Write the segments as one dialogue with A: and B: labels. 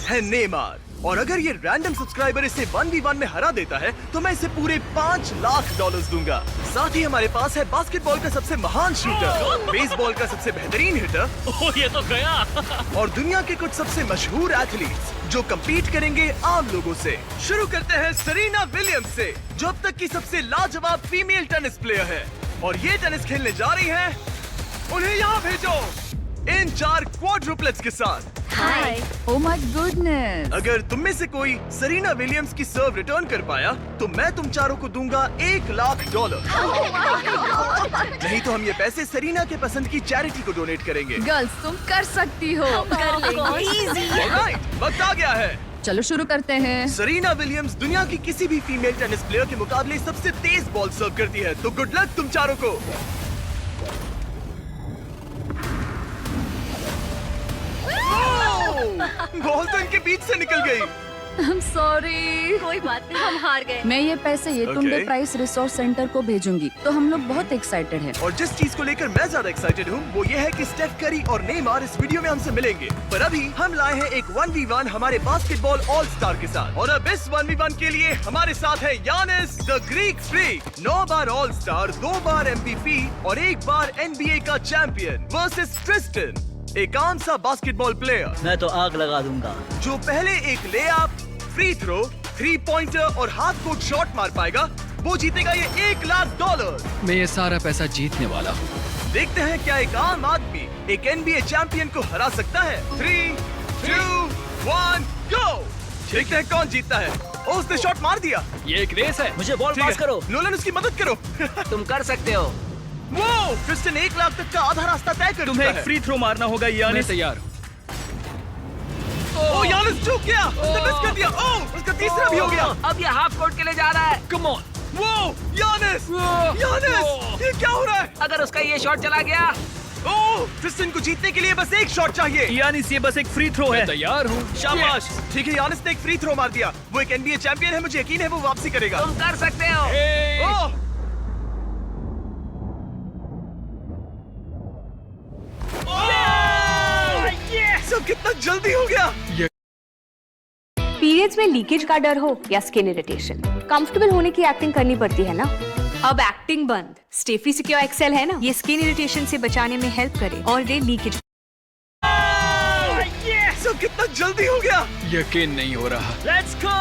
A: है नेमार। और अगर ये रैंडम सब्सक्राइबर इसे 1v1 में हरा देता है तो मैं इसे पूरे $5 लाख दूंगा। साथ ही हमारे पास है बास्केटबॉल का सबसे महान शूटर, बेसबॉल का सबसे बेहतरीन हिटर,
B: ओह ये तो गया।
A: और दुनिया के कुछ सबसे मशहूर एथलीट्स जो कम्पीट करेंगे आम लोगों से। शुरू करते हैं सेरेना विलियम्स से, जो अब तक की सबसे लाजवाब फीमेल टेनिस प्लेयर है। और ये टेनिस खेलने जा रही है, उन्हें यहाँ भेजो इन 4 क्वाड्रुप्लेट्स के साथ।
C: हाय।
D: Oh my goodness.
A: अगर तुम में से कोई सेरेना विलियम्स की सर्व रिटर्न कर पाया तो मैं तुम चारों को दूंगा $1 लाख। नहीं तो हम ये पैसे सेरेना के पसंद की चैरिटी को डोनेट करेंगे।
D: गर्ल्स तुम कर सकती हो।
C: कर लेंगे।
A: ऑलराइट, वक्त आ गया है।
D: चलो शुरू करते हैं।
A: सेरेना विलियम्स दुनिया की किसी भी फीमेल टेनिस प्लेयर के मुकाबले सबसे तेज बॉल सर्व करती है, तो गुड लक तुम चारों को। बॉल तो इनके बीच से निकल गई।
D: I'm sorry।
C: कोई बात नहीं, हम हार गए।
D: मैं ये पैसे ये तुंडे प्राइस रिसोर्स सेंटर को भेजूंगी, तो हम लोग बहुत एक्साइटेड हैं।
A: और जिस चीज को लेकर मैं ज्यादा एक्साइटेड हूँ वो ये है कि स्टेफ करी और नेमार इस वीडियो में हमसे मिलेंगे। पर अभी हम लाए हैं एक 1v1 हमारे बास्केटबॉल ऑल स्टार के साथ। और अब इस 1v1 के लिए हमारे साथ है Yannis the Greek freak, 9 bar all star, 2 bar MVP और 1 बार NBA का चैंपियन, वर्सेस ट्रिस्टन, एक आम सा बास्केटबॉल प्लेयर
B: मैं तो आग लगा दूंगा।
A: जो पहले एक लेअप, फ्री थ्रो, 3 पॉइंटर और हाफ कोर्ट शॉट मार पाएगा, वो जीतेगा ये $1 लाख।
E: मैं ये सारा पैसा जीतने वाला हूँ।
A: देखते हैं क्या एक आम आदमी एक NBA चैंपियन को हरा सकता है। 3, 2, 1, गो। देखते हैं कौन जीतता है। ओ, उसने शॉट मार दिया।
E: ये एक रेस है।
B: मुझे बॉल
A: ठीक
B: पास
A: है,
B: करो।
A: नोलन उसकी मदद करो।
B: तुम कर सकते हो।
A: वो ट्रिस्टन 1 लाख तक का आधा रास्ता तय कर
B: तुम्हें
A: चुका
B: एक
A: है।
B: फ्री थ्रो मारना होगा
E: मैं
B: यानिस।
E: तैयार हूँ।
A: ओ, यानिस चूक गया, उसने मिस कर दिया। ओ, उसका तीसरा भी हो गया।
B: अब ये हाफ कोर्ट के लिए जा रहा है।
E: Come on.
A: वो यानिस, यानिस, ये क्या हो रहा है?
B: अगर उसका ये शॉट चला गया।
A: ओ, ट्रिस्टन को जीतने के लिए बस एक शॉट चाहिए।
B: यानिस ये बस एक फ्री थ्रो है।
E: तैयार हूँ।
A: शाबाश। ठीक है, यानिस ने एक फ्री थ्रो मार दिया। वो एक NBA चैंपियन है, मुझे यकीन है वो वापसी करेगा।
B: तुम कर सकते हो।
A: ओह! सब कितना जल्दी हो गया।
C: पीरियड्स में लीकेज का डर हो या स्किन इरिटेशन, कंफर्टेबल होने की एक्टिंग करनी पड़ती है ना। अब एक्टिंग बंद, स्टेफी सिक्योर एक्सेल है ना, ये स्किन इरिटेशन से बचाने में हेल्प करे और डे लीकेज।
A: सब कितना जल्दी हो गया।
E: यकीन नहीं हो रहा।
B: Let's go.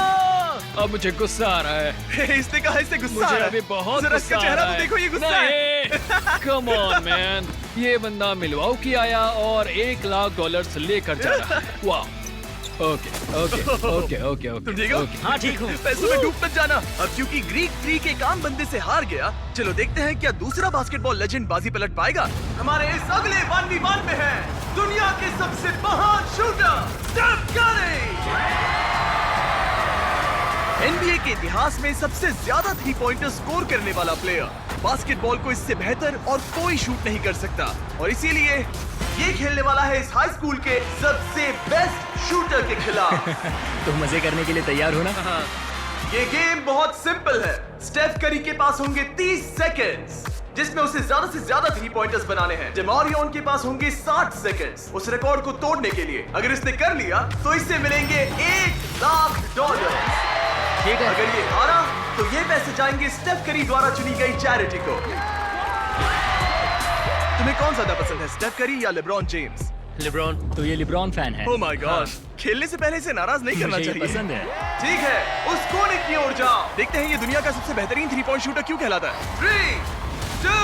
E: अब मुझे गुस्सा आ रहा है।
A: इसने कहा इससे गुस्सा आ
E: मुझे
A: रहा है।
E: अभी बहुत
A: जरा
E: गुस्सा
A: इसका
E: आ
A: चेहरा
E: रहा
A: तो
E: है।
A: देखो, ये गुस्सा है।
E: Come on man. ये बंदा मिलवाउकी आया और $1 लाख लेकर जा रहा है। वाह। ओके ओके ओके ओके
A: तुम
E: ओके
A: ठीक हो?
E: ओके।
B: हाँ ठीक हूँ।
A: पैसों में डूब मत जाना। अब क्योंकि ग्रीक फ्रीक एक आम बंदे से हार गया, चलो देखते हैं क्या दूसरा बास्केटबॉल लेजेंड बाजी पलट पाएगा। हमारे इस अगले 1v1 में है दुनिया के सबसे महान शूटर स्टेफ करी। NBA के इतिहास में सबसे ज्यादा 3 पॉइंटर स्कोर करने वाला प्लेयर। बास्केटबॉल को इससे बेहतर और कोई शूट नहीं कर सकता, और इसीलिए ये खेलने वाला है इस हाई स्कूल के सबसे बेस्ट शूटर के खिलाफ।
B: तुम मजे करने के लिए तैयार हो ना?
A: ये गेम बहुत सिंपल है। स्टेफ करी के पास होंगे 30 सेकंड्स, जिसमें उसे ज्यादा से ज्यादा 3 पॉइंटर्स बनाने हैं। डेमारियन के पास होंगे 60 सेकंड्स उस रिकॉर्ड को तोड़ने के लिए। अगर इसने कर लिया तो इससे मिलेंगे $1 लाख।
B: ठीक है।
A: अगर ये हारा तो ये पैसे जाएंगे स्टेफ करी द्वारा चुनी गई चैरिटी को। तुम्हें कौन ज्यादा पसंद है, स्टेफ करी या लेब्रॉन जेम्स?
B: लिब्रॉन। तो ये लिब्रॉन फैन है।
A: ओह माय गॉड, खेलने से पहले इसे नाराज नहीं करना
B: मुझे ये
A: चाहिए।
B: पसंद है।
A: ठीक है, उस कोने की ओर जाओ। देखते हैं ये दुनिया का सबसे बेहतरीन 3 पॉइंट शूटर क्यों कहलाता है। 3, 2,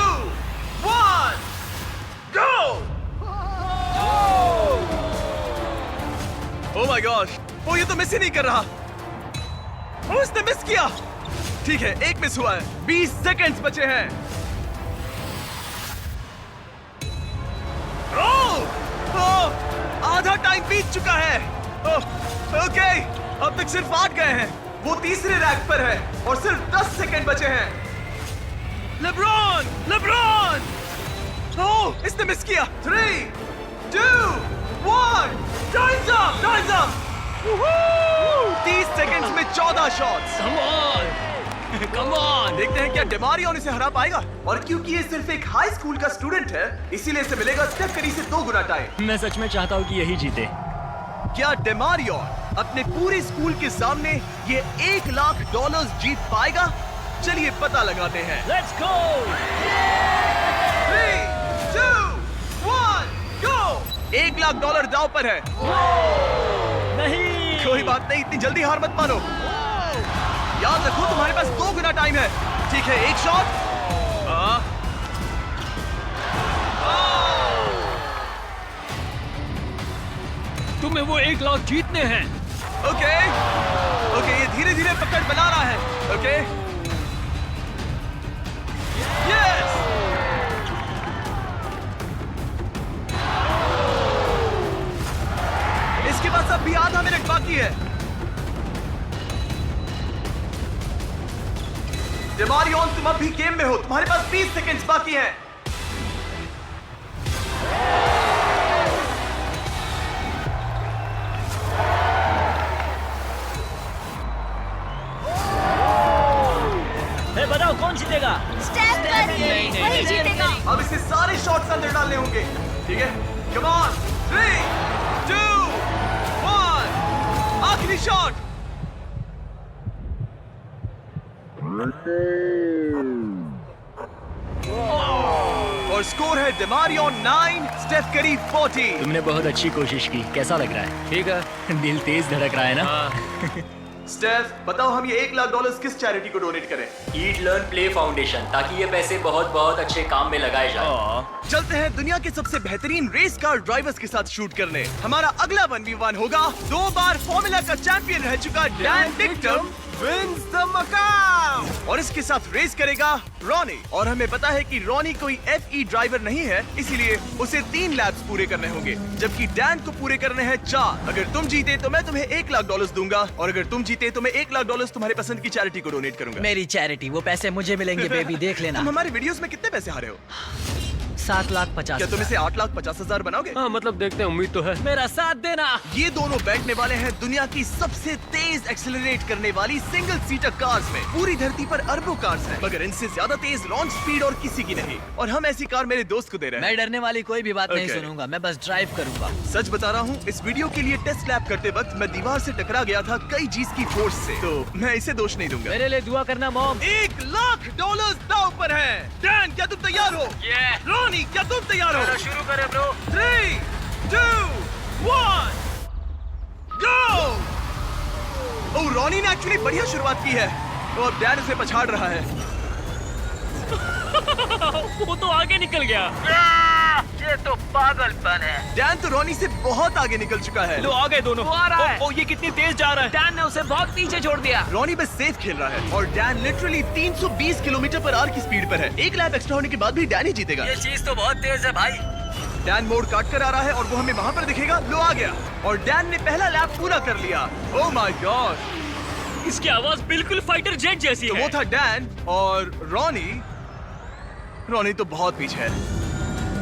A: 1, गो! ओह माय गॉश, वो ये तो मिस ही नहीं कर रहा। ओ, उसने मिस किया। ठीक है, एक मिस हुआ है। 20 सेकंड्स बचे हैं। आधा टाइम बीत चुका है। ओके, अब तक सिर्फ 8 गए हैं। वो तीसरे रैक पर है और सिर्फ 10 सेकंड बचे हैं। LeBron, LeBron! ओह, इसने मिस किया। 3, 2, 1, times up, times up! 30 seconds में 14 shots.
E: Come on. Come on.
A: देखते हैं क्या डेमारियन इसे हरा पाएगा। और क्योंकि ये सिर्फ एक हाई स्कूल का स्टूडेंट है, इसीलिए इसे मिलेगा स्टेफ करी से 2 गुना टाइम।
B: मैं सच में चाहता हूँ कि यही जीते।
A: क्या डेमारियन अपने पूरे स्कूल के सामने ये $1 लाख जीत पाएगा? चलिए पता लगाते हैं।
B: Let's go.
A: 3, 2, 1, गो! $1 लाख दांव पर है।
B: नहीं।
A: कोई बात नहीं, इतनी जल्दी हार मत मानो। याद रखो तुम्हारे पास 2 गुना टाइम है। ठीक है, एक शॉट।
E: तुम्हें वो 1 लाख जीतने हैं।
A: ओके, ये धीरे धीरे पकड़ बना रहा है। Okay, yes. इसके पास अब भी आधा मिनट बाकी है। डेमारियन, तुम अब भी गेम में हो। तुम्हारे पास 20 सेकंड्स बाकी हैं।
B: बताओ कौन जीतेगा?
C: वही जीतेगा।
A: अब इसे सारे शॉट्स अंदर डालने होंगे। ठीक है, कम ऑन। 3, 2, 1, आखिरी शॉट। और स्कोर है डेमारियन 9, स्टेफ करी 40।
B: तुमने बहुत अच्छी कोशिश की। कैसा लग रहा है?
E: ठीक है।
B: दिल तेज धड़क रहा है ना?
A: स्टेफ, बताओ हम ये $1 लाख किस चैरिटी को डोनेट करें?
B: ईट लर्न प्ले फाउंडेशन, ताकि ये पैसे बहुत बहुत अच्छे काम में लगाए जाए।
A: चलते हैं दुनिया के सबसे बेहतरीन रेस कार ड्राइवर्स के साथ शूट करने। हमारा अगला 1v1 होगा 2 बार फॉर्मूला का चैंपियन रह चुका डैन टिकटम विंस द मकाम, और इसके साथ रेस करेगा रॉनी। और हमें पता है कि रॉनी कोई FE ड्राइवर नहीं है, इसीलिए उसे 3 लैप्स पूरे करने होंगे, जबकि डैन को पूरे करने हैं 4। अगर तुम जीते तो मैं तुम्हें $1 लाख दूंगा, और अगर तुम जीते तो मैं $1 लाख तुम्हारे पसंद की चैरिटी को डोनेट करूंगा।
F: मेरी चैरिटी, वो पैसे मुझे मिलेंगे बेबी, देख लेना।
A: तुम हमारे वीडियोस में कितने पैसे हारे हो?
F: 7,50,000।
A: क्या तुम इसे 8,50,000 बनाओगे?
E: हाँ, मतलब देखते हैं, उम्मीद तो है।
F: मेरा साथ देना।
A: ये दोनों बैठने वाले हैं दुनिया की सबसे तेज एक्सेलरेट करने वाली सिंगल सीटर कार्स में। पूरी धरती पर अरबों कार्स हैं, मगर इनसे ज्यादा तेज लॉन्च स्पीड और किसी की नहीं। और हम ऐसी कार मेरे दोस्त को दे रहे हैं।
F: मैं डरने वाली कोई भी बात नहीं
A: Okay.
F: सुनूंगा, मैं बस ड्राइव करूंगा।
A: सच बता रहा हूँ, इस वीडियो के लिए टेस्ट लैब करते वक्त मैं दीवार से टकरा गया था कई G's की फोर्स से, तो मैं इसे दोष नहीं दूंगा।
F: मेरे लिए दुआ करना मॉम।
A: $1 लाख दांव पर है। डैन, क्या तुम तैयार हो? रॉनी, क्या तुम तैयार हो?
F: शुरू करें ब्रो।
A: 3, 2, 1, गो! ओह, रॉनी ने एक्चुअली बढ़िया शुरुआत की है, और अब डैन उसे पछाड़ रहा है।
B: वो तो आगे निकल गया।
F: ये तो पागलपन है।
A: डैन तो रॉनी से बहुत आगे निकल चुका है।
B: लो आ गए दोनों।
F: वो आ रहा है।
B: ओ, ये कितनी तेज जा रहा है।
F: डैन ने उसे बहुत पीछे छोड़ दिया।
A: रॉनी बस सेफ खेल रहा है, और डैन लिटरली 320 किलोमीटर/आवर की स्पीड पर है। 1 लैप एक्स्ट्रा होने के बाद भी डैन ही जीतेगा।
F: ये चीज तो बहुत तेज है भाई।
A: डैन मोड़ काट कर आ रहा है, और वो हमें वहाँ पर दिखेगा। लो आ गया, और डैन ने पहला लैप पूरा कर लिया। ओह माय गॉड,
B: इसकी आवाज बिल्कुल फाइटर जेट जैसी
A: तो
B: है।
A: वो था डैन, और रॉनी तो बहुत पीछे है।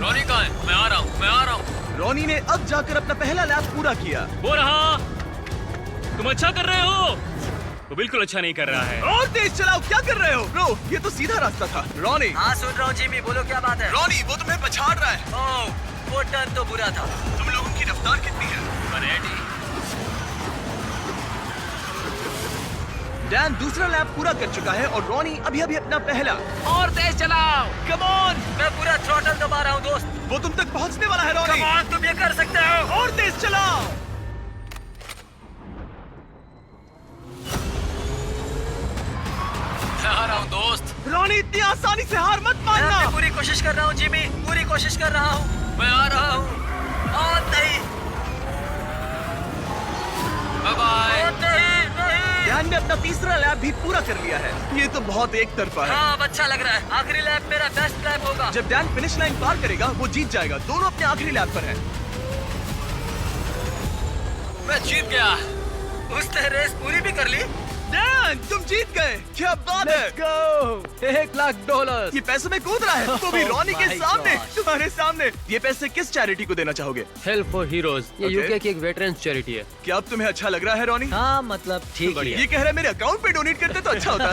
E: रॉनी कहाँ है? मैं आ रहा हूँ।
A: रॉनी ने अब जाकर अपना पहला लैप पूरा किया।
B: वो रहा। तुम अच्छा कर रहे हो। वो बिल्कुल अच्छा नहीं कर रहा है।
A: और तेज चलाओ, क्या कर रहे हो? ब्रो, ये तो सीधा रास्ता था। रॉनी,
F: हाँ सुन रहा हूँ जिमी, बोलो क्या बात है।
A: रॉनी, वो तुम्हें पछाड़ रहा है।
F: ओह, वो टर्न तो बुरा था।
A: तुम लोगों की रफ्तार कितनी है? डैन दूसरा लैप पूरा कर चुका है, और रॉनी अभी अपना पहला।
F: और तेज चलाओ। कम ऑन, मैं पूरा थ्रॉटल दबा रहा हूँ दोस्त।
A: वो तुम तक पहुंचने वाला है रॉनी।
F: कम ऑन, तुम ये कर सकते हो।
A: और तेज चलाओ।
E: मैं आ रहा हूँ दोस्त।
A: रॉनी, इतनी आसानी से हार मत मानना।
F: मैं पूरी कोशिश कर रहा हूँ जिमी, पूरी कोशिश कर रहा हूँ। मैं आ रहा हूँ। और नहीं।
E: बाय।
F: नहीं।
A: डैन ने अपना तीसरा लैप भी पूरा कर लिया है। ये तो बहुत एक तरफा है।
F: हाँ, अब अच्छा लग रहा है। आखिरी लैप मेरा बेस्ट लैप होगा।
A: जब डैन फिनिश लाइन पार करेगा, वो जीत जाएगा। दोनों अपने आखिरी लैप पर हैं।
E: मैं जीत गया।
F: उसने रेस पूरी भी कर ली।
A: डैन, तुम जीत गए। क्या बात है।
E: $1 लाख।
A: ये पैसों में कूद रहा है, वो भी रॉनी के
F: my
A: सामने,
F: God.
A: तुम्हारे सामने। ये पैसे किस चैरिटी को देना चाहोगे?
E: हेल्प फॉर हीरोज, ये
A: Okay.
E: यूके की एक वेटरन्स चैरिटी है।
A: क्या अब तुम्हें अच्छा लग रहा है रॉनी?
F: हाँ मतलब ठीक ही
A: ये
F: है।
A: कह रहा है मेरे अकाउंट पे डोनेट करते तो अच्छा होता।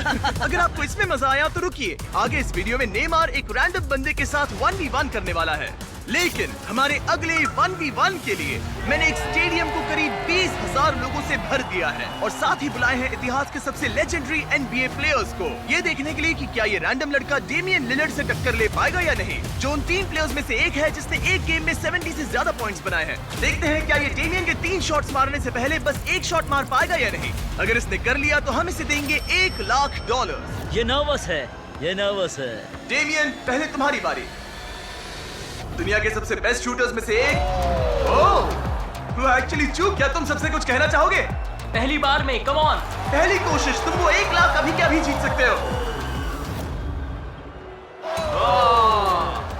A: अगर आपको इसमें मजा आया तो रुकिए, आगे इस वीडियो में नेमार एक रैंडम बंदे के साथ 1v1 करने वाला है। लेकिन हमारे अगले 1v1 के लिए मैंने एक स्टेडियम को करीब 20,000 लोगों से भर दिया है और साथ ही बुलाए हैं इतिहास के सबसे लेजेंडरी NBA प्लेयर्स को, ये देखने के लिए कि क्या ये रैंडम लड़का डेमियन लिलर्ड से टक्कर ले पाएगा या नहीं, जो उन 3 प्लेयर्स में से एक है जिसने एक गेम में 70 से ज्यादा पॉइंट्स बनाए हैं। देखते हैं क्या ये डेमियन के 3 शॉट्स मारने से पहले बस एक शॉट मार पाएगा या नहीं। अगर इसने कर लिया तो हम इसे देंगे $1,00,000।
F: ये नर्वस है, ये नर्वस है।
A: डेमियन, पहले तुम्हारी बारी। दुनिया के सबसे बेस्ट शूटर्स में से एक। ओह, वो एक्चुअली चूक। क्या तुम सबसे कुछ कहना चाहोगे?
F: पहली बार में, कम ऑन।
A: पहली कोशिश, तुम वो 1,00,000 अभी क्या भी जीत सकते हो।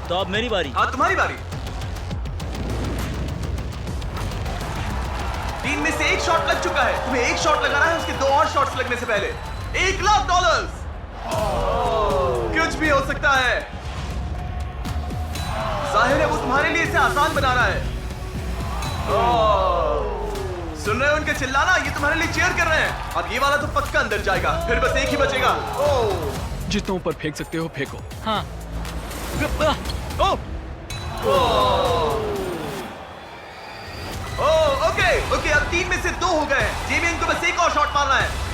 F: तो अब मेरी बारी।
A: हाँ, तुम्हारी बारी। 3 में से एक शॉट लग चुका है, तुम्हें एक शॉट लगाना है उसके 2 और शॉट्स लगने से पहले। $1,00,000। कुछ भी हो सकता है। जाहिर है वो तुम्हारे लिए इसे आसान बना रहा है। सुन रहे हो उनके चिल्लाना? ये तुम्हारे लिए चीयर कर रहे हैं। अब ये वाला तो पक्का अंदर जाएगा, फिर बस एक ही बचेगा।
E: जितना ऊपर फेंक सकते हो फेंको।
F: हाँ।
A: ओके, अब 3 में से 2 हो गए। जेमियन को बस एक और शॉट मारना है।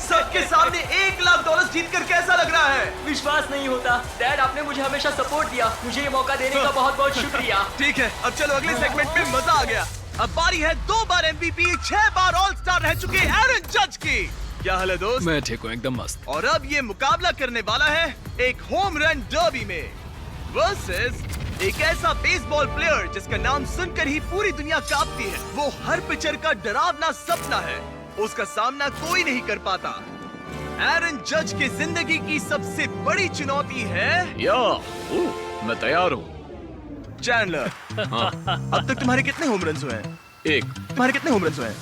A: सबके सामने $1,00,000 जीतकर कैसा लग रहा है?
F: विश्वास नहीं होता। डैड, आपने मुझे हमेशा सपोर्ट दिया। मुझे ये मौका देने का बहुत बहुत शुक्रिया।
A: ठीक है, अब चलो अगले सेगमेंट में मजा आ गया। अब बारी है 2 बार MVP, 6 बार ऑल स्टार रह चुके एरन जज की। क्या हाल है दोस्त?
E: मैं ठीक हूँ, एकदम मस्त।
A: और अब ये मुकाबला करने वाला है एक होम रन डर्बी में वर्सेस एक ऐसा बेसबॉल प्लेयर जिसका नाम सुनकर ही पूरी दुनिया कांपती है। वो हर पिचर का डरावना सपना है, उसका सामना कोई नहीं कर पाता। एरन जज की जिंदगी की सबसे बड़ी चुनौती है
B: मैं तैयार हूँ।
A: चैंडलर।
B: हाँ।
A: अब तक तुम्हारे कितने होम रन्स हुए हैं?
B: 1।
A: तुम्हारे कितने होम रन्स हुए हैं?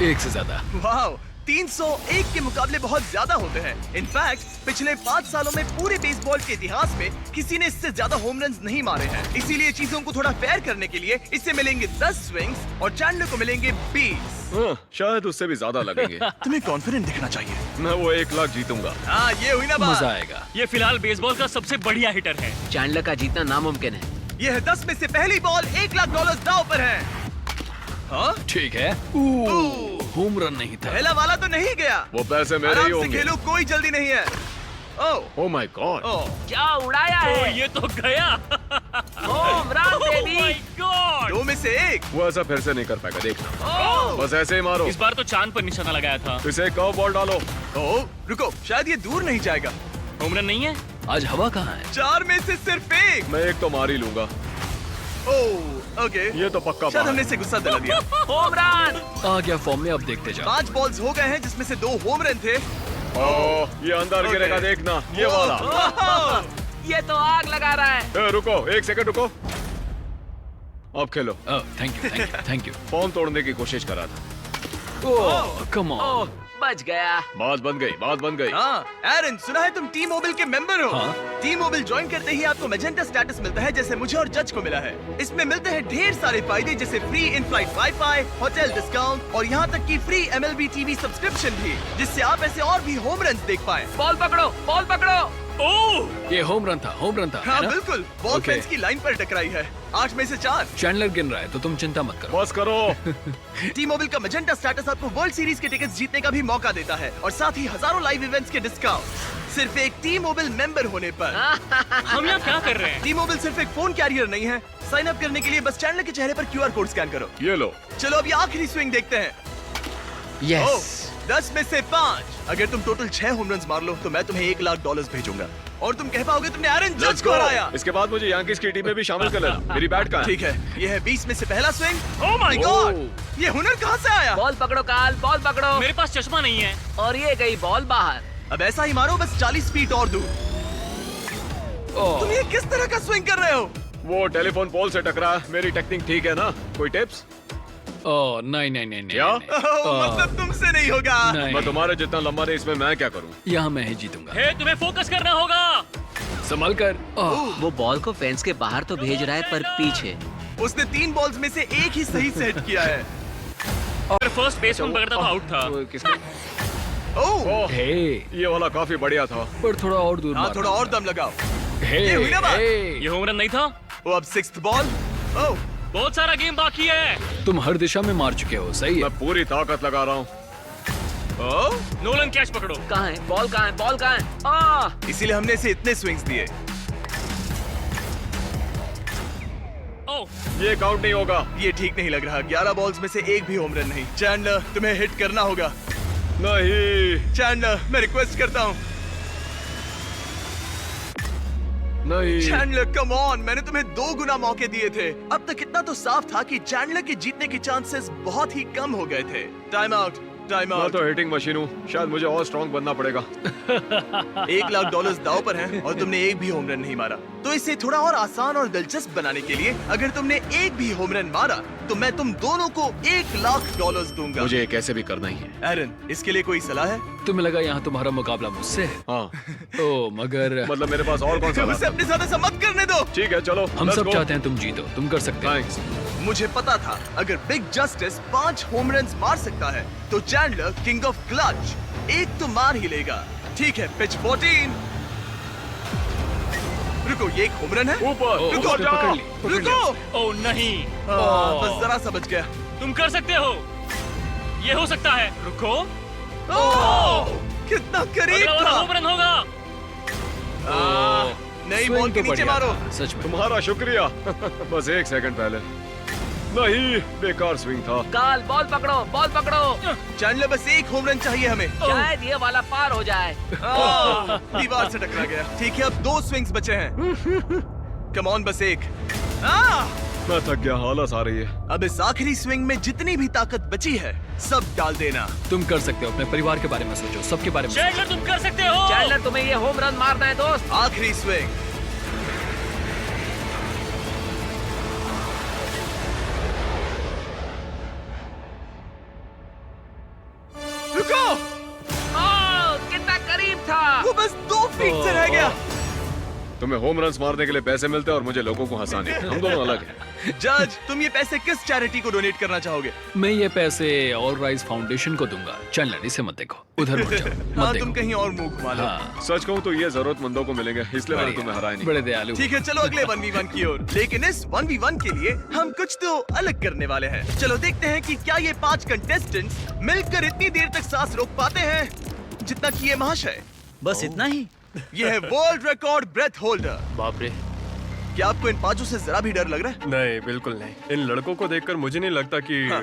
E: 1 से ज्यादा।
A: वाह, 301 के मुकाबले बहुत ज्यादा होते हैं। इनफैक्ट पिछले 5 सालों में पूरे बेसबॉल के इतिहास में किसी ने इससे ज्यादा होम रन्स नहीं मारे हैं। इसीलिए चीजों को थोड़ा फेयर करने के लिए इसे मिलेंगे 10 स्विंग्स और चैंडलर को मिलेंगे 20।
B: शायद उससे भी ज्यादा लगेंगे।
A: तुम्हें कॉन्फिडेंट दिखना चाहिए।
B: मैं वो 1,00,000 जीतूंगा।
A: हाँ, ये हुई ना बात।
E: मजा आएगा।
B: ये फिलहाल बेसबॉल का सबसे बढ़िया हिटर है।
F: चैंडलर का जीतना नामुमकिन है।
A: ये है 10 में से पहली बॉल। $1,00,000 दांव पर है। हाँ?
E: ठीक है। होम रन नहीं था।
A: पहला वाला तो नहीं गया।
B: वो पैसे मेरे ही
A: आराम से
B: होंगे।
A: खेलो, कोई जल्दी नहीं है।
B: Oh my God.
F: क्या उड़ाया है?
B: ये तो गया।
F: Home run baby.
B: My God.
A: 2 में से 1।
B: वो ऐसा फिर से नहीं कर पाएगा, देखना। बस ऐसे ही मारो।
G: इस बार तो चांद पर निशाना लगाया था।
B: इसे कर्व बॉल डालो।
A: रुको, शायद ये दूर नहीं जाएगा।
G: होम रन नहीं है।
E: आज हवा कहाँ है?
A: 4 में से सिर्फ 1।
B: मैं एक तो मार ही लूंगा।
A: ओके,
B: ये तो पक्का
A: शायद
B: बात
A: हमने
B: है।
A: इसे गुस्सा दिला दिया।
F: Home run.
E: आ गया फॉर्म में, अब देखते जाओ।
A: 5 बॉल्स हो गए हैं जिसमें से 2 होम रन थे।
B: ये अंदर गिरेगा, देखना। ये वाला।
F: ये तो आग लगा रहा है।
B: रुको, 1 सेकंड रुको। अब खेलो।
E: Thank you, thank you, thank you.
B: Form तोड़ने की कोशिश कर रहा था।
E: ओह, कम ऑन।
F: बच गया।
B: बात बन गई, बात बन गई।
A: हाँ, एरन, सुना है तुम टी मोबाइल के मेंबर हो?
E: हाँ।
A: टी मोबाइल ज्वाइन करते ही आपको मैजेंटा स्टेटस मिलता है, जैसे मुझे और जज को मिला है। इसमें मिलते हैं ढेर सारे फायदे, जैसे free in flight wifi, hotel discount और यहाँ तक कि फ्री MLB TV सब्सक्रिप्शन भी, जिससे आप ऐसे और भी होम रन देख पाए।
F: बॉल पकड़ो, बॉल पकड़ो।
E: ये होम रन था, होम रन था।
A: हाँ
E: है ना?
A: बिल्कुल, बॉल
E: Okay.
A: फेंस की लाइन पर टकराई है। 8 में से 4।
E: चैंडलर गिन रहा है तो तुम चिंता मत करो।
B: बस करो।
A: टी मोबाइल का मैजेंटा स्टेटस आपको वर्ल्ड सीरीज के टिकट्स जीतने का भी मौका देता है और साथ ही हजारों लाइव इवेंट्स के डिस्काउंट सिर्फ एक टी मोबाइल मेंबर होने पर।
G: हम यहाँ क्या कर रहे हैं?
A: टी मोबाइल सिर्फ एक फोन कैरियर नहीं है। साइन अप करने के लिए बस चैनल के चेहरे पर QR कोड स्कैन करो।
B: ये लो।
A: चलो अब ये आखिरी स्विंग देखते हैं।
F: यस।
A: 10 में से 5। अगर तुम टोटल 6 होम रन्स मार लो तो मैं तुम्हें $1,00,000 भेजूंगा और तुम कह पाओगे तुमने एरन जज को हराया।
B: इसके बाद मुझे यांकीज की टीम में भी शामिल कर लेना। मेरी बैट कहाँ है?
A: ठीक है, ये है 20 में से पहला swing. Oh my
B: Oh.
A: God, ये हुनर कहाँ से आया?
F: बॉल पकड़ो काल, बॉल पकड़ो।
G: मेरे पास चश्मा नहीं है।
F: और ये गई बॉल बाहर।
A: अब ऐसा ही मारो, बस 40 फीट और दूर। तुम ये किस तरह का स्विंग कर रहे हो?
B: वो टेलीफोन पोल से टकरा। मेरी टेक्निक ठीक है ना? कोई टिप्स?
E: ओह नहीं नहीं नहीं नहीं
B: क्या?
E: नहीं।
A: मतलब तुमसे नहीं होगा।
E: नहीं,
B: मैं तुम्हारे जितना लंबा नहीं, इसमें मैं क्या करूं?
E: यहाँ मैं ही जीतूंगा।
G: हे, तुम्हें फोकस करना होगा।
E: संभल कर। ओह,
F: वो बॉल को फेंस के बाहर तो भेज रहा है पर पीछे।
A: उसने 3 बॉल्स में से एक ही सही सेट किया है।
G: अगर फर्स्ट बेसमैन पकड़ता तो आउट था।
B: वो किसका?
A: ओह,
E: हे,
B: ये वाला काफी बढ़िया था।
E: पर थोड़ा और दूर
A: हाँ
E: मारना।
A: थोड़ा और दम लगाओ।
E: हे,
A: ये हुई ना बात?
E: हे,
G: ये होम रन नहीं था।
A: वो अब 6th बॉल। ओह,
G: बहुत सारा गेम बाकी है।
E: तुम हर दिशा में मार चुके हो, सही है।
B: मैं पूरी ताकत लगा रहा हूँ।
A: ओह,
G: नोलन कैच पकड़ो।
F: कहाँ है बॉल? कहाँ है बॉल? कहाँ है?
A: इसीलिए हमने इसे इतने स्विंग्स दिए।
G: ओह,
B: ये काउंट नहीं होगा।
A: ये ठीक नहीं लग रहा। 11 बॉल्स में से एक भी होम रन नहीं। चैंडलर, तुम्हें हिट करना होगा।
B: नहीं,
A: चैंडलर, मैं रिक्वेस्ट करता हूँ।
B: नहीं।
A: चैंडलर, कम ऑन, मैंने तुम्हें 2 गुना मौके दिए थे। अब तक इतना तो साफ था कि चैंडलर के जीतने के चांसेस बहुत ही कम हो गए थे। टाइम आउट, टाइम
B: मैं
A: आउट।
B: तो हिटिंग मशीन हूँ, शायद मुझे और स्ट्रॉन्ग बनना पड़ेगा।
A: $1 लाख दाव पर हैं और तुमने एक भी होम रन नहीं मारा। तो इसे थोड़ा और आसान और दिलचस्प बनाने के लिए अगर तुमने एक भी होम रन मारा तो मैं तुम दोनों को $1 लाख दूंगा।
B: मुझे ये कैसे भी करना ही है।
A: एरन, इसके लिए कोई सलाह है?
E: तुम्हें लगा यहाँ तुम्हारा मुकाबला मुझसे है?
B: हाँ,
E: ओह, मगर
B: मतलब मेरे पास और कौन सा
A: उसे अपने साथ ऐसा मत करने दो।
B: ठीक है, चलो
E: हम
B: let's
E: सब
B: go।
E: चाहते हैं तुम जीतो, तुम कर सकते हो।
B: थैंक्स।
A: मुझे पता था अगर बिग जस्टिस 5 होम रन मार सकता है तो चैंडलर किंग ऑफ क्लच एक तो मार ही लेगा। ठीक है, पिच 14। रुको, ये एक होम रन है?
B: ऊपर,
E: ओह,
A: रुको,
E: उसने पकड़ ली, पकड़ लिया।
A: रुको।
G: ओह नहीं।
A: बस जरा सा बच गया।
G: तुम कर सकते हो। ये हो सकता है। रुको।
A: ओह, कितना करीब
G: अगला वाला
A: था।
G: होम रन होगा।
A: नई
E: स्विंग
A: बॉल के
E: तो
A: नीचे
E: बढ़िया
A: मारो।
E: था, सच में।
B: तुम्हारा शुक्रिया। बस 1 सेकंड पहले। नहीं, बेकार स्विंग था।
F: काल, बॉल पकड़ो, बॉल पकड़ो।
A: चैंडलर, बस एक होम रन चाहिए हमें।
F: शायद ये वाला पार हो जाए।
A: दीवार से टकरा गया। ठीक है, अब 2 स्विंग्स बचे हैं। कम ऑन, बस एक।
B: मैं थक गया, आलस आ रही है।
A: अब इस आखिरी स्विंग में जितनी भी ताकत बची है सब डाल देना।
E: तुम कर सकते हो, अपने परिवार के बारे में सोचो, सबके बारे में सोचो।
G: चैंडलर, तुम कर सकते हो।
F: चैंडलर, तुम्हें ये होम रन मारना है दोस्त।
A: आखिरी स्विंग। रुको,
F: कितना करीब था।
A: वो बस 2 फीट से रह गया।
B: तुम्हें होम रन्स मारने के लिए पैसे मिलते हैं और मुझे लोगों को हंसाने। हम दोनों अलग हैं।
A: जज, तुम ये पैसे किस चैरिटी को डोनेट करना चाहोगे?
E: मैं ये पैसे ऑल राइज फाउंडेशन को दूंगा। चैंडलर, इसे मत देखो, उधर मुड़ जाओ, मत
A: हाँ,
E: देखो।
A: तुम कहीं और मुंह घुमा लो।
E: हाँ,
B: सच कहूँ तो ये जरूरतमंदों को मिलेंगे, इसलिए मैंने तुम्हें हराया नहीं।
E: बड़े दयालु।
A: ठीक है, चलो अगले 1v1 की ओर। लेकिन इस 1v1 के लिए हम कुछ तो अलग करने वाले हैं। चलो देखते हैं कि क्या ये 5 कंटेस्टेंट्स मिलकर इतनी देर तक सांस रोक पाते हैं जितना कि ये महाशय।
F: बस इतना ही?
A: ये है वर्ल्ड रिकॉर्ड ब्रेथ होल्डर।
H: बाप रे।
A: क्या आपको इन 5 से जरा भी डर लग रहा है?
H: नहीं, बिल्कुल नहीं। इन लड़कों को देखकर मुझे नहीं लगता कि
A: हाँ।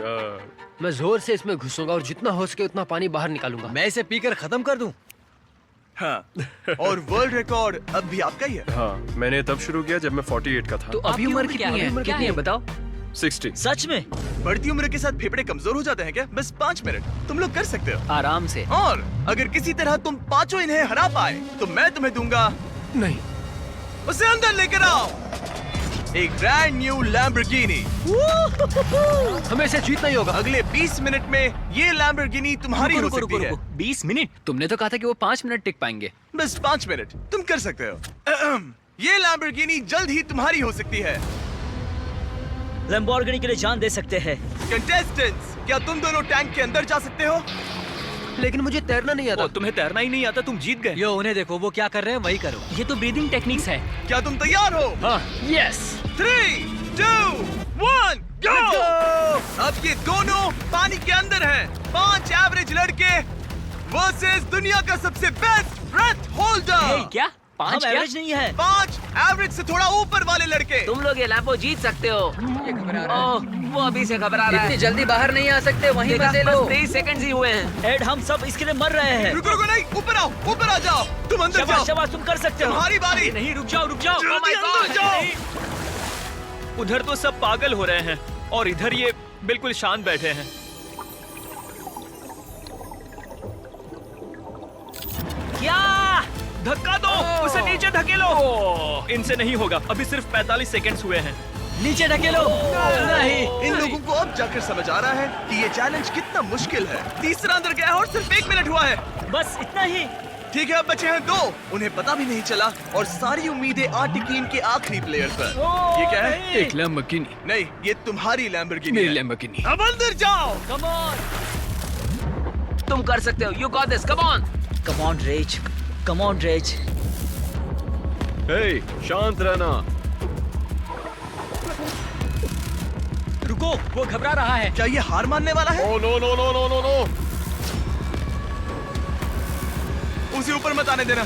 I: मैं जोर से इसमें घुसूंगा और जितना हो सके उतना पानी बाहर निकालूंगा।
F: मैं इसे पीकर खत्म कर दूं।
A: हाँ, और वर्ल्ड रिकॉर्ड अब भी आपका ही है।
H: हाँ, मैंने तब शुरू किया जब मैं 48 का था।
I: तो अभी उम्र कितनी है? कितनी है बताओ?
H: 60।
F: सच में?
A: बढ़ती उम्र के साथ फेफड़े कमजोर हो जाते हैं क्या? बस 5 मिनट तुम लोग कर सकते हो।
I: आराम से।
A: और अगर किसी तरह तुम 5 इन्हें हरा पाए तो मैं तुम्हें दूंगा।
E: नहीं,
A: उसे अंदर लेकर आओ। एक ब्रांड न्यू लैम्बोर्गिनी।
I: हमें इसे जीतना ही होगा।
A: अगले 20 मिनट में ये लैम्बोर्गिनी तुम्हारी हो सकती है।
F: 20 मिनट?
E: तुमने तो कहा था कि वो 5 मिनट टिक पाएंगे।
A: बस 5 मिनट तुम कर सकते हो। ये लैम्बोर्गिनी जल्द ही तुम्हारी हो सकती है।
F: लैम्बोर्गिनी के लिए जान दे सकते हैं।
A: कंटेस्टेंट्स, क्या तुम दोनों टैंक के अंदर जा सकते हो?
I: लेकिन मुझे तैरना नहीं आता।
G: तुम्हें तैरना ही नहीं आता, तुम जीत गए।
F: यो, उन्हें देखो, वो क्या कर रहे हैं वही करो।
G: ये तो ब्रीदिंग टेक्निक्स है।
A: क्या तुम तैयार हो?
E: यस।
A: 3, 2, 1, गो! अब ये दोनों पानी के अंदर हैं। 5 एवरेज लड़के वर्सेस दुनिया का सबसे बेस्ट ब्रेथ होल्डर।
F: क्या? 5 एवरेज नहीं है।
A: 5 एवरेज से थोड़ा ऊपर वाले लड़के।
F: तुम लोग ये लैम्बो जीत सकते हो।
I: ये घबरा रहा है।
F: ओह, वो अभी से घबरा रहा
I: इतनी
F: है।
I: जल्दी बाहर नहीं आ सकते, वहीं फंसे लो।
F: 23 सेकंड ही हुए हैं। एड, हम सब इसके लिए मर रहे हैं।
A: रुको रुको, नहीं, ऊपर आओ, ऊपर आ जाओ। तुम अंदर जाओ।
F: शाबाश, तुम कर सकते हो।
A: तुम्हारी बारी।
G: नहीं, रुक जाओ, रुक जाओ।
A: जल्दी अंदर जाओ।
G: उधर तो सब पागल हो रहे हैं और इधर ये बिल्कुल शांत बैठे हैं।
F: क्या?
G: धक्का दो, उसे नीचे धकेलो। इनसे नहीं होगा, अभी सिर्फ 45 सेकंड्स हुए हैं।
F: नीचे ढकेलो। नहीं।
A: इन लोगों को अब जाकर समझ आ रहा है कि ये चैलेंज कितना मुश्किल है। तीसरा अंदर गया है और सिर्फ 1 मिनट हुआ है।
F: बस इतना ही।
A: ठीक है, अब बचे हैं 2। उन्हें पता भी नहीं चला और सारी उम्मीदें आ टिकी इनके आखिरी प्लेयर पर। ये क्या है?
E: एक लैम्बोर्गिनी।
A: नहीं, ये तुम्हारी लैम्बोर्गिनी
E: मेरी
A: है।
E: लैम्बोर्गिनी।
A: अब अंदर जाओ।
F: Come on.
I: तुम कर सकते हो। You got this. Come on.
F: Come on Rage. Come on Rage.
H: Hey, शांत रहना।
F: रुको, वो घबरा रहा है।
A: क्या ये हार मानने वाला है?
H: Oh no no no no no no.
A: उसे ऊपर मत आने देना।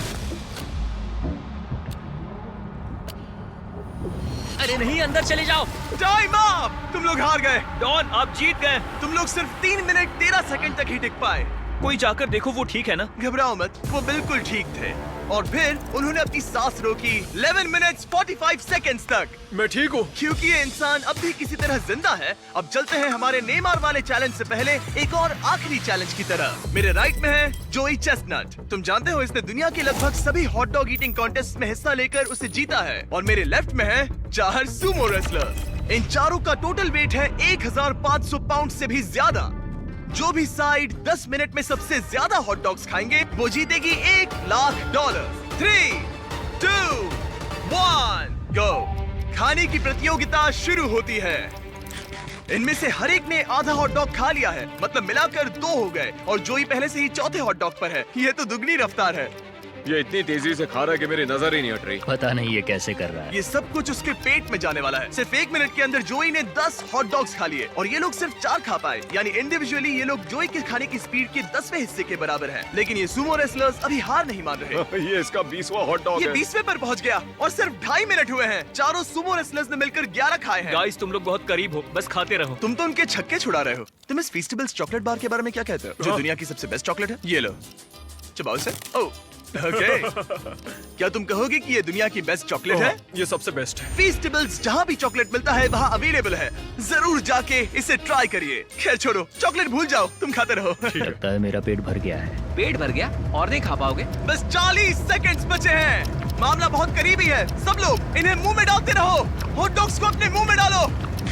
F: अरे नहीं, अंदर चले जाओ।
A: Time up! तुम लोग हार गए।
G: डॉन, आप जीत गए।
A: तुम लोग सिर्फ 3 मिनट 13 सेकंड तक ही टिक पाए।
G: कोई जाकर देखो, वो ठीक है ना?
A: घबराओ मत, वो बिल्कुल ठीक थे। और फिर उन्होंने अपनी सांस रोकी 11 मिनट्स 45 सेकंड्स तक।
H: मैं ठीक हूँ।
A: क्योंकि ये इंसान अब भी किसी तरह जिंदा है। अब चलते हैं हमारे नेमार वाले चैलेंज से पहले एक और आखिरी चैलेंज की तरफ। मेरे राइट में है जोई चेस्टनट। तुम जानते हो इसने दुनिया के लगभग सभी हॉट डॉग ईटिंग कॉन्टेस्ट में हिस्सा लेकर उसे जीता है। और मेरे लेफ्ट में है 4 सुमो रेसलर। इन चारों का टोटल वेट है 1500 पाउंड से भी ज्यादा। जो भी साइड 10 मिनट में सबसे ज्यादा हॉट डॉग्स खाएंगे वो जीतेगी $1,00,000। 3, 2, 1, गो। खाने की प्रतियोगिता शुरू होती है। इनमें से हर एक ने आधा हॉट डॉग खा लिया है, मतलब मिलाकर 2 हो गए। और जोई पहले से ही चौथे हॉट डॉग पर है। ये तो दुगनी रफ्तार है।
H: ये इतनी तेजी से खा रहा है कि मेरी नजर ही नहीं हट रही।
I: पता नहीं ये कैसे कर रहा है।
A: ये सब कुछ उसके पेट में जाने वाला है। सिर्फ 1 मिनट के अंदर जोई ने 10 हॉट डॉग्स खा लिए और ये लोग सिर्फ 4 खा पाए। यानी इंडिविजुअली ये लोग जोई के खाने की स्पीड के 10वें हिस्से के बराबर हैं। लेकिन ये सुमो रेसलर्स अभी हार नहीं मान रहे।
H: ये इसका 20वां हॉट डॉग
A: ये
H: है।
A: 20वें पर पहुंच गया और सिर्फ 2.5 मिनट हुए हैं। चारों सुमो रेसलर्स ने मिलकर 11 खाए हैं।
G: गाइस, तुम लोग बहुत करीब हो, बस खाते रहो।
A: तुम तो उनके छक्के छुड़ा रहे हो। तुम इस फीस्टेबल्स चॉकलेट बार के बारे में क्या कहते हो, जो दुनिया की सबसे बेस्ट चॉकलेट है? ये लो, चबाओ इसे। ओह, ओके। क्या तुम कहोगे कि ये दुनिया की बेस्ट चॉकलेट है?
H: ये सबसे बेस्ट है।
A: फीस्टेबल्स जहाँ भी चॉकलेट मिलता है वहाँ अवेलेबल है। जरूर जाके इसे ट्राई करिए। खैर छोड़ो, चॉकलेट भूल जाओ, तुम खाते रहो।
I: लगता है मेरा पेट भर गया है। पेट भर गया और नहीं खा पाओगे?
A: बस 40 सेकंड्स बचे हैं। मामला बहुत करीबी है। सब लोग इन्हें मुंह में डालते रहो। हॉट डॉग्स को अपने मुंह में डालो।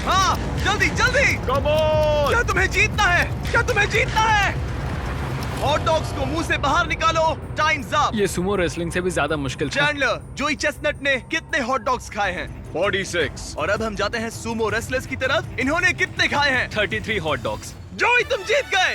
A: हाँ, जल्दी जल्दी।
H: Come on.
A: क्या तुम्हें जीतना है? क्या तुम्हें जीतना है? हॉट डॉग्स को मुंह से बाहर निकालो। Times up.
E: ये सुमो रेसलिंग से भी ज्यादा मुश्किल था।
A: चैंडलर, जोई चेस्टनट ने कितने हॉट डॉग्स खाए हैं?
H: 46।
A: और अब हम जाते हैं सुमो रेसलर्स की तरफ। इन्होंने कितने खाए हैं?
G: 33 हॉट डॉग्स।
A: जोई, तुम जीत गए।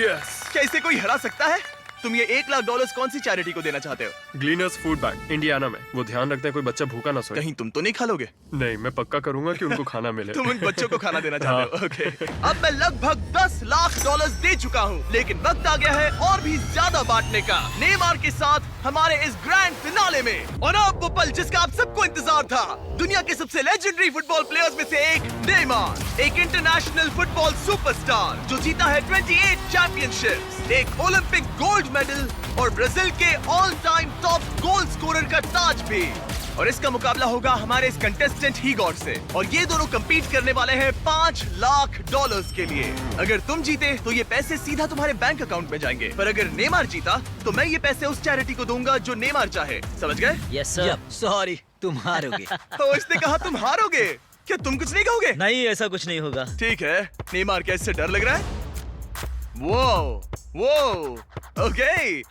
H: यस।
A: क्या इसे कोई हरा सकता है? तुम ये $1,00,000 कौन सी चैरिटी को देना चाहते हो?
H: ग्लीनर्स फूड बैंक, इंडियाना में। वो ध्यान रखते हैं कोई बच्चा भूखा ना सोए।
A: कहीं तुम तो नहीं खा लोगे?
H: नहीं, मैं पक्का करूंगा कि उनको खाना मिले।
A: तुम उन बच्चों को खाना देना चाहते हो? ओके। अब मैं लगभग $10,00,000 दे चुका हूँ, लेकिन वक्त आ गया है और भी ज्यादा बांटने का। नेमार के साथ हमारे इस ग्रैंड फिनाले में। और अब वो पल जिसका आप सबको इंतजार था। दुनिया के सबसे लेजेंडरी फुटबॉल प्लेयर्स में से एक नेमार, एक इंटरनेशनल फुटबॉल सुपरस्टार जो जीता है 28 चैंपियनशिप्स, एक ओलंपिक गोल्ड मेडल और ब्राजील के all time top goal scorer का ताज भी। और इसका मुकाबला होगा हमारे इस कंटेस्टेंट हीगॉड से। और ये दोनों compete करने वाले हैं $5,00,000 के लिए। अगर तुम जीते तो ये पैसे सीधा तुम्हारे बैंक अकाउंट में जाएंगे, पर अगर नेमार जीता तो मैं ये पैसे उस चैरिटी को दूंगा जो नेमार चाहे। समझ गए?
F: Yes sir. सॉरी, तुम हारोगे।
A: तो इसने कहा तुम हारोगे। क्या तुम कुछ नहीं कहोगे?
F: नहीं, ऐसा कुछ नहीं होगा।
A: ठीक है। नेमार, क्या इससे डर लग रहा है? वो ओके।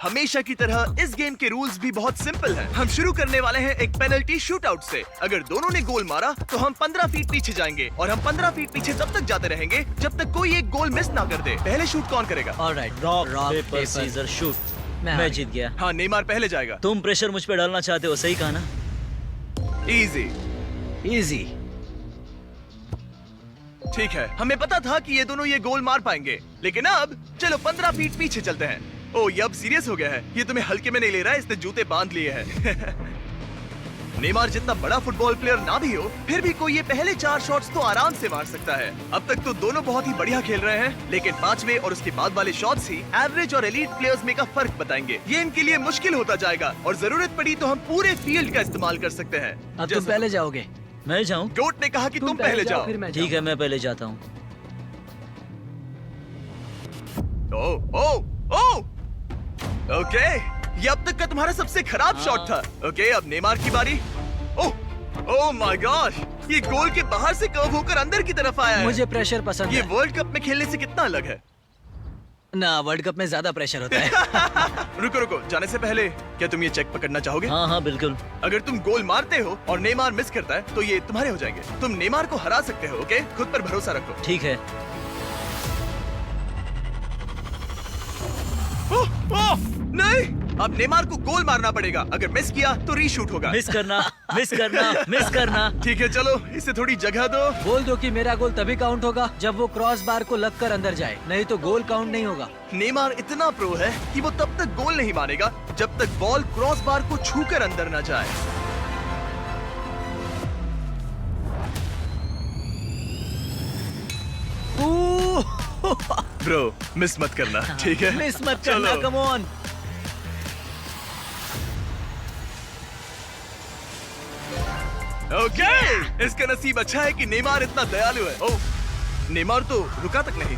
A: हमेशा की तरह इस गेम के रूल्स भी बहुत सिंपल हैं। हम शुरू करने वाले हैं एक पेनल्टी शूटआउट से। अगर दोनों ने गोल मारा तो हम 15 फीट पीछे जाएंगे और हम 15 फीट पीछे तब तक जाते रहेंगे जब तक कोई एक गोल मिस ना कर दे। पहले शूट कौन करेगा?
F: Alright, rock paper scissors shoot. मैं जीत गया।
A: हाँ, नेमार पहले जाएगा।
F: तुम प्रेशर मुझ पे डालना चाहते हो, सही कहा ना?
A: इजी।
F: इजी।
A: ठीक है, हमें पता था कि ये दोनों ये गोल मार पाएंगे, लेकिन अब चलो 15 फीट पीछे चलते हैं। ओह, ये अब सीरियस हो गया है। ये तुम्हें हल्के में नहीं ले रहा है, इसने जूते बांध लिए हैं। नेमार जितना बड़ा फुटबॉल प्लेयर ना भी हो, फिर भी कोई ये पहले 4 शॉट्स तो आराम से मार सकता है। अब तक तो दोनों बहुत ही बढ़िया खेल रहे हैं, लेकिन 5वें और उसके बाद वाले शॉट्स ही एवरेज और एलीट प्लेयर्स में का फर्क बताएंगे। ये इनके लिए मुश्किल होता जाएगा और जरूरत पड़ी तो हम पूरे फील्ड का इस्तेमाल कर सकते हैं।
F: अब तुम पहले जाओगे? मैं जाऊं?
A: गोट ने कहा कि तुम पहले जाओ।
F: ठीक है, मैं पहले जाता हूँ।
A: ओके, ये अब तक का तुम्हारा सबसे खराब शॉट था। ओके, अब नेमार की बारी। ओह माय गॉड, ये गोल के बाहर से कर्व होकर अंदर की तरफ आया है।
F: मुझे प्रेशर पसंद
A: ये
F: है।
A: वर्ल्ड कप में खेलने से कितना अलग है?
F: ना, वर्ल्ड कप में ज्यादा प्रेशर होता है।
A: रुको रुको, जाने से पहले क्या तुम ये चेक पकड़ना चाहोगे?
F: हाँ हाँ बिल्कुल।
A: अगर तुम गोल मारते हो और नेमार मिस करता है तो ये तुम्हारे हो जाएंगे। तुम नेमार को हरा सकते हो, ओके? खुद पर भरोसा रखो।
F: ठीक है।
A: ओह, ओह, नहीं, अब नेमार को गोल मारना पड़ेगा। अगर मिस किया तो रीशूट होगा।
F: मिस करना, मिस करना, मिस करना।
A: ठीक है, चलो इसे थोड़ी जगह दो।
F: बोल दो कि मेरा गोल तभी काउंट होगा जब वो क्रॉस बार को लगकर अंदर जाए, नहीं तो गोल काउंट नहीं होगा।
A: नेमार इतना प्रो है कि वो तब तक गोल नहीं मानेगा जब तक बॉल क्रॉस बार को छूकर अंदर न जाए। ब्रो, मिस मत करना, ठीक है?
F: मिस मत करना,
A: चलो।
F: Come on.
A: ओके, इसका नसीब अच्छा है कि नेमार इतना दयालु है। ओह, नेमार तो रुका तक नहीं।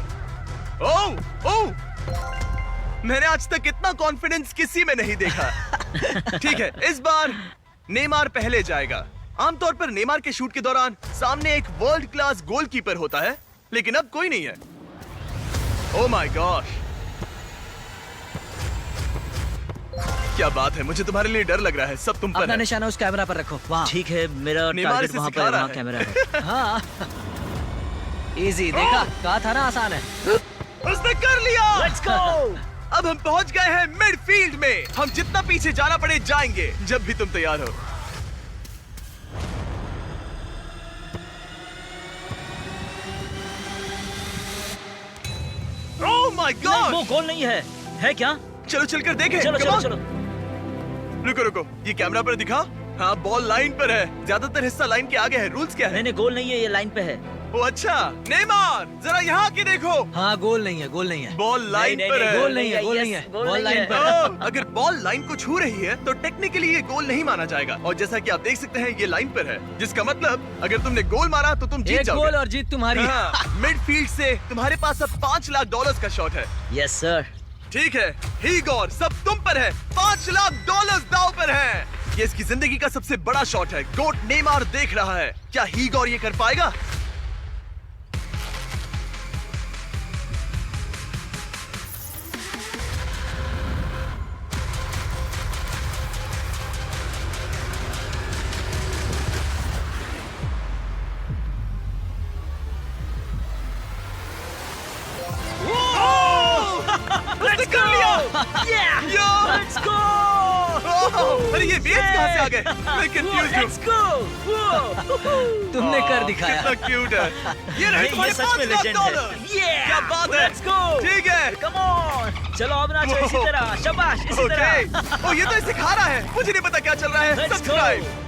A: ओह, ओह, मैंने आज तक इतना कॉन्फिडेंस किसी में नहीं देखा। ठीक है, इस बार नेमार पहले जाएगा। आमतौर पर नेमार के शूट के दौरान सामने एक वर्ल्ड क्लास गोलकीपर होता है, लेकिन अब कोई नहीं है। ओह माय गॉड, क्या बात है! मुझे तुम्हारे लिए डर लग रहा है। सब तुम पर
F: अपना
A: है।
F: निशाना उस कैमरा पर रखो। वहाँ।
J: ठीक है, मेरा
A: नेमार
J: टारगेट
A: इसे
J: वहाँ
A: सिखा
J: पर
A: रहा
J: वहाँ
A: है।
J: कैमरा है।
F: हाँ। इजी, देखा? कहा था ना आसान है।
A: उसने कर लिया।
F: Let's go.
A: अब हम पहुंच गए हैं मिडफील्ड में। हम जितना पीछे जाना पड़े जाएंगे, जब भी तुम तैयार हो। ओह माय
J: नहीं,
A: गॉड!
J: वो गोल नहीं है। है क्या?
A: चलो चलकर देखें।
J: चलो
A: Come
J: चलो
A: on.
J: चलो।
A: रुको रुको, ये कैमरा पर दिखा। हाँ, बॉल लाइन पर है। ज्यादातर हिस्सा लाइन के आगे है। रूल्स क्या है?
J: नहीं नहीं, गोल नहीं है, ये लाइन पे है।
A: ओ अच्छा, नेमार, जरा यहाँ आके देखो।
F: हाँ, गोल नहीं है, गोल नहीं है।
A: बॉल लाइन
J: नहीं,
A: पर
J: नहीं,
A: है।
F: गोल नहीं है, गोल नहीं है।
J: गोल
F: बॉल
J: नहीं
F: लाइन
J: है।
F: पर।
A: ओह, अगर बॉल लाइन को छू रही है तो टेक्निकली ये गोल नहीं माना जाएगा। और जैसा कि आप देख सकते हैं, ये लाइन पर है, जिसका मतलब अगर तुमने गोल मारा तो तुम जीत
F: एक
A: जाओगे।
F: गोल और जीत तुम्हारी।
A: हाँ, मिडफील्ड से तुम्हारे पास अब $5 लाख का शॉट है।
J: Yes sir.
A: ठीक है, हीगोर, सब तुम पर है। $5 लाख दांव पर है। ये इसकी जिंदगी का सबसे बड़ा शॉट है। गोट नेमार देख रहा है। क्या हीगोर ये कर पाएगा? उसने कर लिया। यो!
J: Let's go.
A: ओह, अरे ये वेव्स कहाँ से आ गए? मैं कंफ्यूज हूँ।
J: Let's go.
F: तुमने कर दिखाया।
A: कितना क्यूट है। ये रहे
J: ये
A: तुम्हारे
J: सच में
A: $5 लाख।
J: legend है।
A: क्या बात है।
J: Let's go.
A: ठीक है।
J: Come on. चलो अब नाचो इसी तरह। शाबाश, इसी तरह।
A: ओके। ओ, ये तो सिखा रहा है। मुझे नहीं पता क्या चल रहा है।
J: Let's go.
A: सब्सक्राइब।